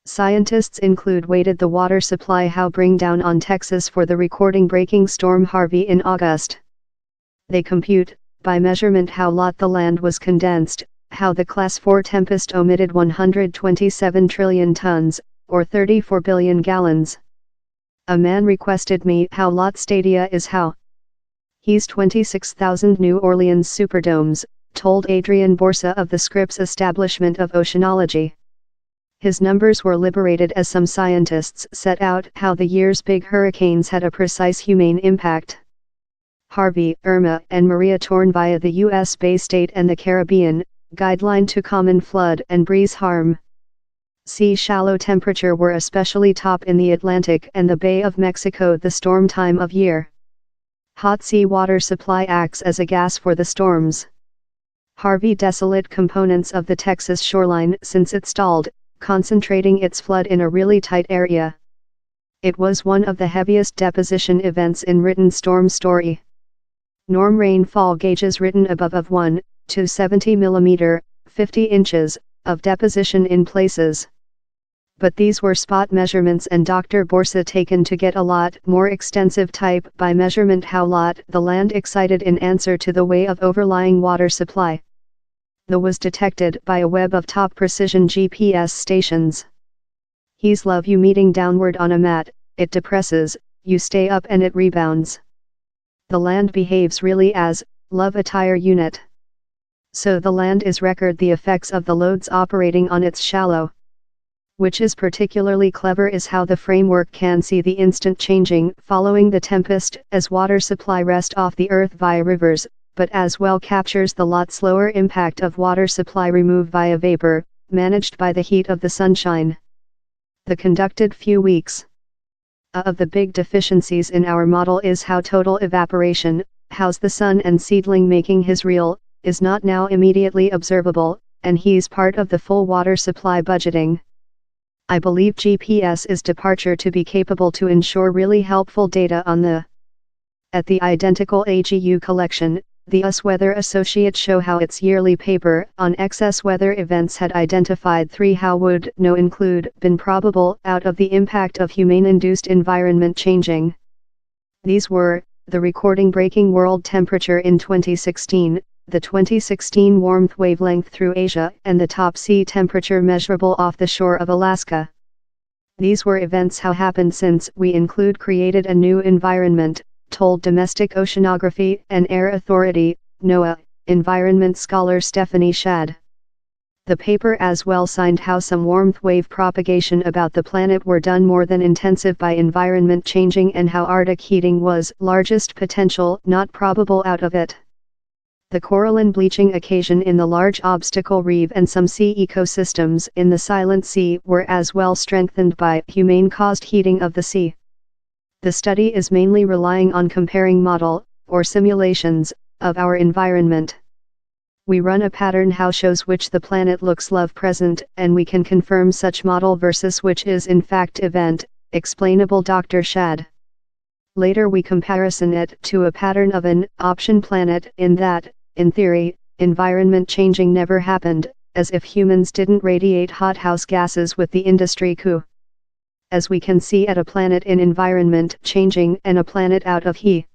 Scientists include weighted the water supply how bring down on Texas for the recording-breaking storm Harvey in August. They compute, by measurement how lot the land was condensed, how the Class 4 tempest omitted 127 trillion tons, or 34 billion gallons. A man requested me how lot stadia is how. He's 26,000 New Orleans Superdomes, told Adrian Borsa of the Scripps Establishment of Oceanology. His numbers were liberated as some scientists set out how the year's big hurricanes had a precise humane impact. Harvey, Irma, and Maria torn via the U.S. Bay State and the Caribbean, guideline to common flood and breeze harm. Sea shallow temperature were especially top in the Atlantic and the Bay of Mexico the storm time of year. Hot sea water supply acts as a gas for the storms. Harvey desolate components of the Texas shoreline since it stalled, concentrating its flood in a really tight area. It was one of the heaviest deposition events in written storm story. Norm rainfall gauges written above of 1 to 70 mm, 50 inches, of deposition in places. But these were spot measurements and Dr. Borsa taken to get a lot more extensive type by measurement how lot the land excited in answer to the way of overlying water supply. The was detected by a web of top precision GPS stations. He's love you meeting downward on a mat, it depresses, you stay up and it rebounds. The land behaves really as, love a tire unit. So the land is record the effects of the loads operating on its shallow. Which is particularly clever is how the framework can see the instant changing following the tempest as water supply rest off the earth via rivers, but as well captures the lot slower impact of water supply remove via vapor, managed by the heat of the sunshine. The conducted few weeks of the big deficiencies in our model is how total evaporation, how's the sun and seedling making his real, is not now immediately observable, and he's part of the full water supply budgeting. I believe GPS is departure to be capable to ensure really helpful data on the at the identical AGU collection. The US Weather Associate show how its yearly paper on excess weather events had identified 3 how would no include been probable out of the impact of humane-induced environment changing. These were, the recording-breaking world temperature in 2016, the 2016 warmth wavelength through Asia and the top sea temperature measurable off the shore of Alaska. These were events how happened since we include created a new environment, told Domestic Oceanography and Air Authority, NOAA, environment scholar Stephanie Shad. The paper as well signed how some warmth wave propagation about the planet were done more than intensive by environment changing and how Arctic heating was largest potential not probable out of it. The coralline bleaching occasion in the large obstacle reef and some sea ecosystems in the Silent Sea were as well strengthened by humane-caused heating of the sea. The study is mainly relying on comparing model, or simulations, of our environment. We run a pattern how shows which the planet looks love present and we can confirm such model versus which is in fact event, explainable Dr. Shad. Later we comparison it to a pattern of an option planet in that, in theory, environment changing never happened, as if humans didn't radiate hothouse gases with the industry coup. As we can see at a planet in environment changing and a planet out of he.